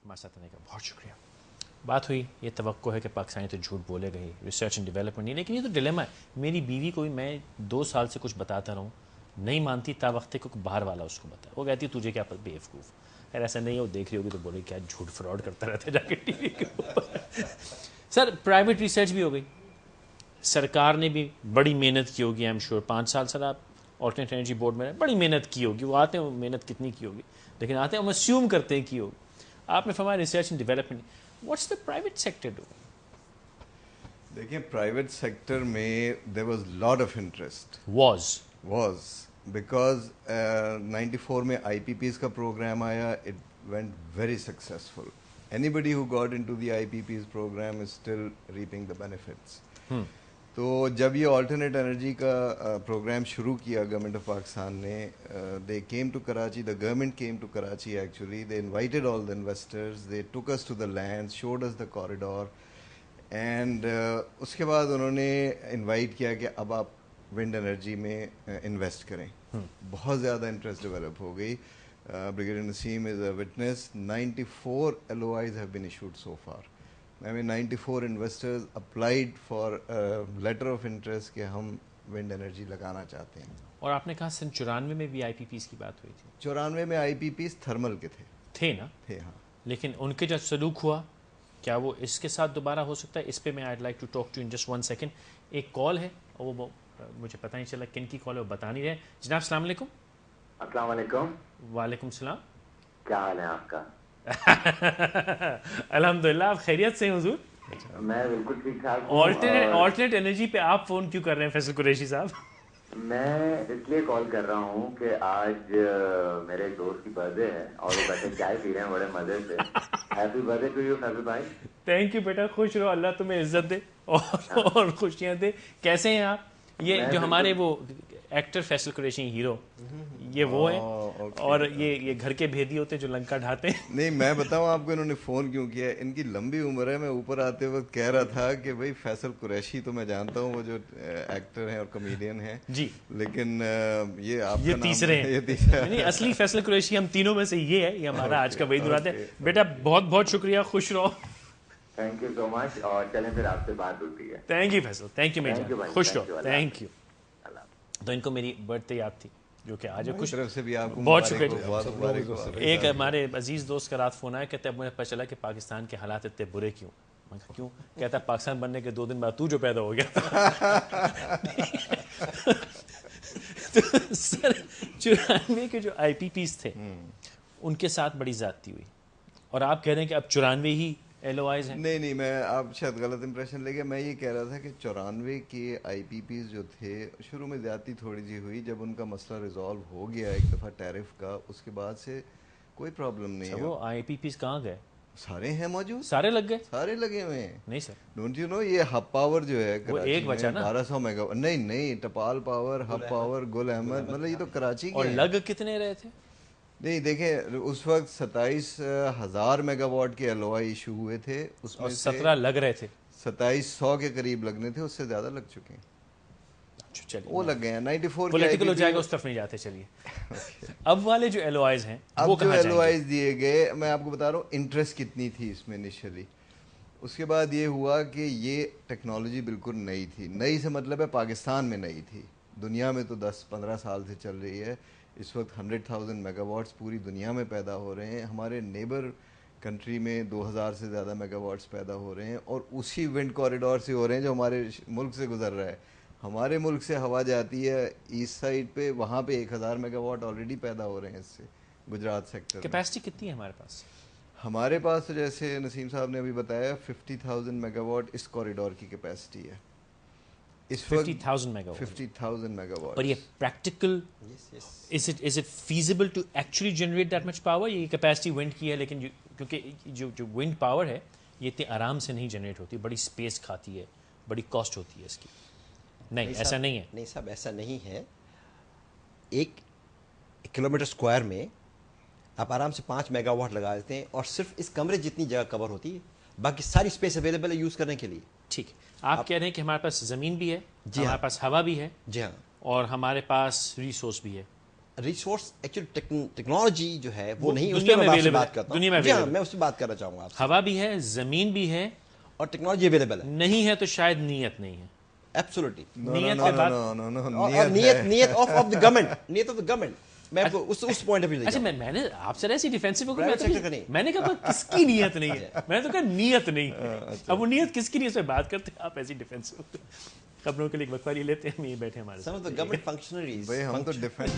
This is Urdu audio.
ہمارے ساتھ آنے کا بہت شکریہ. بات ہوئی یہ توقع ہے کہ پاکستانی تو جھوٹ بولے گا ہی, ریسرچ اینڈ ڈیولپمنٹ نہیں, لیکن یہ تو ڈیلیما ہے. میری بیوی کو بھی میں 2 سال سے کچھ بتاتا رہا ہوں, نہیں مانتی, تا وقت کو باہر والا اس کو بتا, وہ کہتی تجھے کیا بے وقوف. خیر ایسا نہیں ہے, وہ دیکھ رہی ہوگی تو بولے کیا جھوٹ فراڈ کرتا رہتا ہے جا کے ٹی وی کے اوپر. سر پرائیویٹ ریسرچ بھی ہو گئی, سرکار نے بھی بڑی محنت کی ہوگی, آئی ایم شیور 5 سال سر آپ آلٹرنیٹ انرجی بورڈ میں بڑی محنت کی ہوگی, وہ آتے ہیں وہ محنت کتنی کی ہوگی, لیکن آتے ہیں ہم اسیوم کرتے ہیں کی ہوگی. آپ نے فرمایا research and development, what's the private sector doing? دیکھیں پرائیویٹ سیکٹر میں there was lot of interest was because 94 میں آئی پی پیز کا پروگرام آیا, it went very successful. Anybody who got into the I P Ps programme is still reaping the benefits. تو جب یہ آلٹرنیٹ انرجی کا پروگرام شروع کیا گورنمنٹ آف پاکستان نے, they came to Karachi, the government came to Karachi actually, they invited all the investors, they took us to the land, showed us the corridor, and اس کے بعد انہوں نے انوائٹ کیا کہ اب آپ ونڈ انرجی میں انویسٹ کریں. بہت زیادہ انٹرسٹ ڈیولپ ہو گئی. Brigadier Naseem is a witness, 94 LOIs have been issued so far. I mean 94 investors applied for a letter of interest کہ ہم ونڈ انرجی لگانا چاہتے ہیں. اور آپ نے کہا سن 94 میں بھی آئی پی پیز کی بات ہوئی تھی. 94 میں آئی پی پیز تھرمل کے تھے نا, ہاں, لیکن ان کے جو سلوک ہوا کیا وہ اس کے ساتھ دوبارہ ہو سکتا ہے؟ اس پہ میں I like to talk to in just 1 second. ایک کال ہے, اور وہ مجھے پتہ نہیں چلا کن کی کال ہے, وہ بتا نہیں رہے. جناب السلام علیکم. السلام علیکم. وعلیکم السلام. کیا حال ہے آپ کا؟ الحمدللہ, آپ خیریت سے ہیں حضور؟ میں بالکل ٹھیک ٹھاک ہوں. آلٹرنیٹ انرجی پہ آپ فون کیوں کر رہے ہیں فیصل قریشی صاحب؟ میں اس لیے کال کر رہا ہوں کہ آج میرے ایک دوست کی برتھ ڈے ہے اور وہ بیٹھے چائے پی رہے ہیں بڑے مزے سے. Happy birthday to you Faisal بھائی. تھینک یو بیٹا, خوش رہو, اللہ تمہیں عزت دے اور خوشیاں دے. کیسے ہیں آپ؟ یہ جو ہمارے وہ ایکٹر فیصل قریشی ہیرو, یہ وہ ہیں, اور یہ گھر کے بھیدی ہوتے ہیں جو لنکا ڈھاتے ہیں. نہیں میں بتاؤں آپ کو انہوں نے فون کیوں کیا. ان کی لمبی عمر ہے, میں اوپر آتے وقت کہہ رہا تھا کہ بھائی فیصل قریشی تو میں جانتا ہوں, وہ جو ایکٹر ہیں اور کمیڈین ہیں جی, لیکن یہ آپ یہ تیسرے ہیں. نہیں اصلی فیصل قریشی ہم تینوں میں سے یہ ہے, یہ ہمارا آج کا وہی دورات ہے. بیٹا بہت بہت شکریہ, خوش رہو. تھینک یو سو مچ, اور چلیں پھر آپ سے بات ہوتی ہے. Thank you Faisal, thank you میری جان, خوش رہو, تھینک یو. تو ان کو میری برتھ ڈے یاد تھی جو کہ آج ہے. کچھ طرف سے بھی آپ کو بہت شکریہ. ایک ہمارے عزیز دوست کا رات فون آیا, کہتے ہیں مجھے پتہ چلا کہ پاکستان کے حالات اتنے برے کیوں. میں کہا کیوں؟ کہتا ہے پاکستان بننے کے 2 دن بعد تو جو پیدا ہو گیا. سر 94 کے جو آئی پی پیز تھے ان کے ساتھ بڑی زیادتی ہوئی, اور آپ کہہ رہے ہیں کہ اب 94 ہی LOIs ہیں. نہیں میں آپ شاید غلط امپریشن لے گئے. میں یہ کہہ رہا تھا کہ 94 کے آئی پی پیز جو تھے شروع میں زیادتی تھوڑی سی ہوئی, جب ان کا مسئلہ ریزالو ہو گیا ایک دفعہ ٹیرف کا, اس کے بعد سے کوئی پرابلم نہیں ہے. وہ آئی پی پیز کہاں گئے؟ سارے ہیں موجود, سارے لگ گئے, سارے لگے ہوئے ہیں. نہیں سر, ڈونٹ یو نو یہ ہب پاور جو ہے ایک بچا نا 1200 میگا, نہیں ٹپال پاور, ہب پاور, گل احمد, مطلب یہ تو کراچی کے. اور لگ کتنے رہے تھے؟ نہیں دیکھیں اس وقت 27,000 میگا واٹ کے LOI ایشو ہوئے تھے, اس میں 17 لگ رہے تھے. 2700 کے قریب لگنے تھے, اس سے زیادہ لگ چکے ہیں. وہ لگ گئے ہیں 94 پولیٹیکل ہو جائے گا, اس طرف نہیں جاتے. چلیے اب والے جو LOIs ہیں اب جو LOIs دیے گئے, میں آپ کو بتا رہا ہوں انٹرسٹ کتنی تھی اس میں انیشلی. اس کے بعد یہ ہوا کہ یہ ٹیکنالوجی بالکل نئی تھی. نئی سے مطلب ہے پاکستان میں نئی تھی, دنیا میں تو 10-15 سال سے چل رہی ہے. اس وقت 100,000 میگا واٹس پوری دنیا میں پیدا ہو رہے ہیں. ہمارے نیبر کنٹری میں 2,000 سے زیادہ میگا واٹس پیدا ہو رہے ہیں, اور اسی ونڈ کوریڈور سے ہو رہے ہیں جو ہمارے ملک سے گزر رہا ہے. ہمارے ملک سے ہوا جاتی ہے ایسٹ سائڈ پہ, وہاں پہ 1,000 میگا واٹ آلریڈی پیدا ہو رہے ہیں اس سے. گجرات سیکٹر کیپیسٹی کتنی ہے ہمارے پاس؟ ہمارے پاس تو جیسے نسیم صاحب نے ابھی بتایا 50,000 میگا واٹ اس کوریڈور کی کیپیسٹی ہے اس وقت. 50,000 میگا واٹ. 50,000 megawatt. پر یہ practical is it feasible to actually generate that much power? یہ کیپیسٹی ونڈ کی ہے, لیکن کیونکہ جو ونڈ پاور ہے یہ اتنے آرام سے نہیں جنریٹ ہوتی, بڑی اسپیس کھاتی ہے, بڑی کاسٹ ہوتی ہے اس کی. نہیں ایسا نہیں ہے. نہیں صاحب ایسا نہیں ہے. 1 کلومیٹر اسکوائر میں آپ آرام سے 5 میگا واٹ لگا دیتے ہیں, اور صرف اس کمرے جتنی جگہ کور ہوتی ہے, باقی ساری اسپیس اویلیبل ہے یوز کرنے کے لیے. ٹھیک ہے, آپ کہہ رہے ہیں کہ ہمارے پاس زمین بھی ہے, جی ہمارے پاس ہوا بھی ہے, جی ہاں, اور ہمارے پاس ریسورس بھی ہے. ریسورس ایکچولی ٹیکنالوجی جو ہے وہ نہیں، اس دنیا پہ میں میں آپ سے available بات ہے، کرتا دنیا ہوں. میں جی ہاں، available میں اس پہ بات کرنا چاہوں گا آپ سے. ہوا بھی ہے، زمین بھی ہے، اور ٹیکنالوجی اویلیبل ہے. نہیں ہے تو شاید نیت نہیں ہے. ایبسولوٹلی. نیت کے بعد اور نیت آف دا گورنمنٹ، نیت آف دا گورنمنٹ. میں آپ کو اس پوائنٹ آف ویو. اچھا میں نے آپ سے ایسی ڈیفینسو Private sector کا نہیں. میں نے کہا کس کی نیت نہیں ہے، میں نے تو کہا نیت نہیں ہے. اب وہ نیت کس کی نیت سے بات کرتے ہیں آپ ایسی ڈیفینسو. خبروں کے لیے ایک وقفہ لیتے ہیں، ہم یہیں بیٹھے ہمارے Some of the government functionaries. ہم تو ڈیفینس